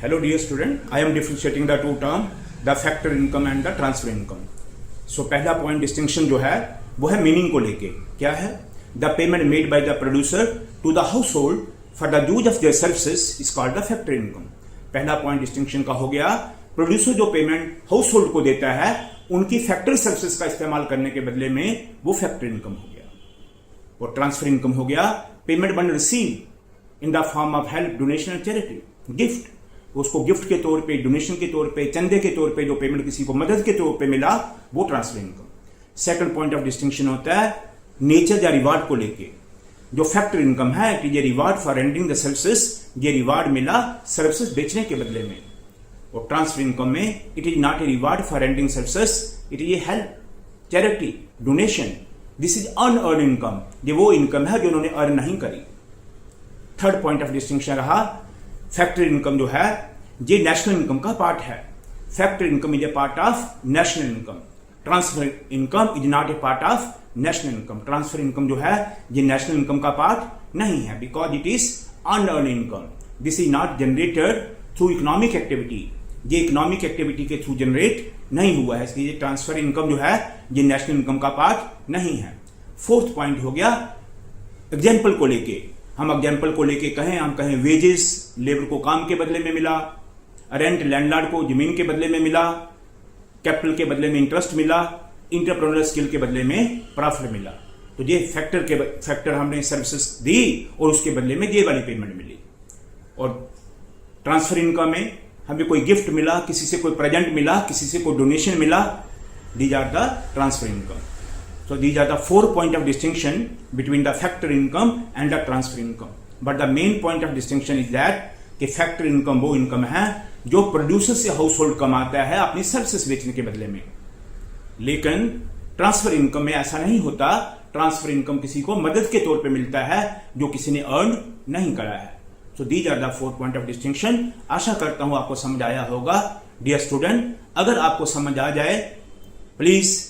Hello dear student, I am differentiating the two term, the factor income and the transfer income. So पहला point distinction जो है वो है meaning को लेके. क्या है? The payment made by the producer to the household for the use of their services is called the factor income. पहला पॉइंट डिस्टिंक्शन का हो गया, प्रोड्यूसर जो पेमेंट हाउस होल्ड को देता है उनकी फैक्टर सर्विसेज का इस्तेमाल करने के बदले में वो फैक्टर इनकम हो गया. और ट्रांसफर इनकम हो गया payment one receive in the form of help, donation and charity, gift. उसको गिफ्ट के तौर पे, डोनेशन के तौर पे, चंदे के तौर पे जो पेमेंट किसी को मदद के तौर पे मिला वो transfer income. Second point of distinction होता है नेचर या रिवार्ड को लेके. जो फैक्टर इनकम है it is a reward for rendering the services, ये रिवार्ड मिला सर्विसेज बेचने के बदले में. और ट्रांसफर इनकम में it is not a reward for rendering services, it is a help, charity, donation. This is unearned income, ये वो इनकम है जो उन्होंने अर्न नहीं करी. थर्ड पॉइंट ऑफ डिस्टिंक्शन रहा फैक्टर इनकम जो है ये नेशनल इनकम का पार्ट है. Factor income is a part of national income. Transfer income is not a part of national income. Transfer income जो है ये नेशनल इनकम का पार्ट नहीं है because it is unearned income. This is not generated through economic activity, ये economic activity के through generate नहीं हुआ है, इसलिए ट्रांसफर इनकम जो है ये नेशनल इनकम का पार्ट नहीं है. फोर्थ पॉइंट हो गया एग्जाम्पल को लेके. हम एग्जाम्पल को लेके हम कहें वेजेस, लेबर को काम के बदले में मिला, रेंट लैंडलॉर्ड को जमीन के बदले में मिला, कैपिटल के बदले में इंटरेस्ट मिला, इंटरप्रेन्योर स्किल के बदले में प्रॉफिट मिला. तो ये फैक्टर हमने सर्विसेज दी और उसके बदले में ये वाली पेमेंट मिली. और ट्रांसफर इनकम में हमें कोई गिफ्ट मिला, किसी से कोई प्रेजेंट मिला, किसी से कोई डोनेशन मिला, these are the transfer income. So these are the 4 points of distinction between the factor income and the transfer income. But the main point of distinction is that कि factor income वो income है जो producer से house hold कमाता है अपनी services बेचने के बदले में. लेकिन ट्रांसफर इनकम में ऐसा नहीं होता. ट्रांसफर इनकम किसी को मदद के तौर पे मिलता है जो किसी ने अर्न नहीं करा है. So these are the 4 point of distinction. आशा करता हूं आपको समझ आया होगा. डियर स्टूडेंट, अगर आपको समझ आ जाए प्लीज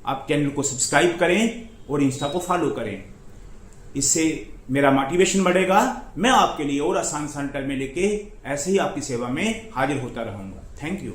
आप चैनल को सब्सक्राइब करें और इंस्टा को फॉलो करें. इससे मेरा मोटिवेशन बढ़ेगा. मैं आपके लिए और आसान टर्म में लेके ऐसे ही आपकी सेवा में हाजिर होता रहूंगा. Thank you.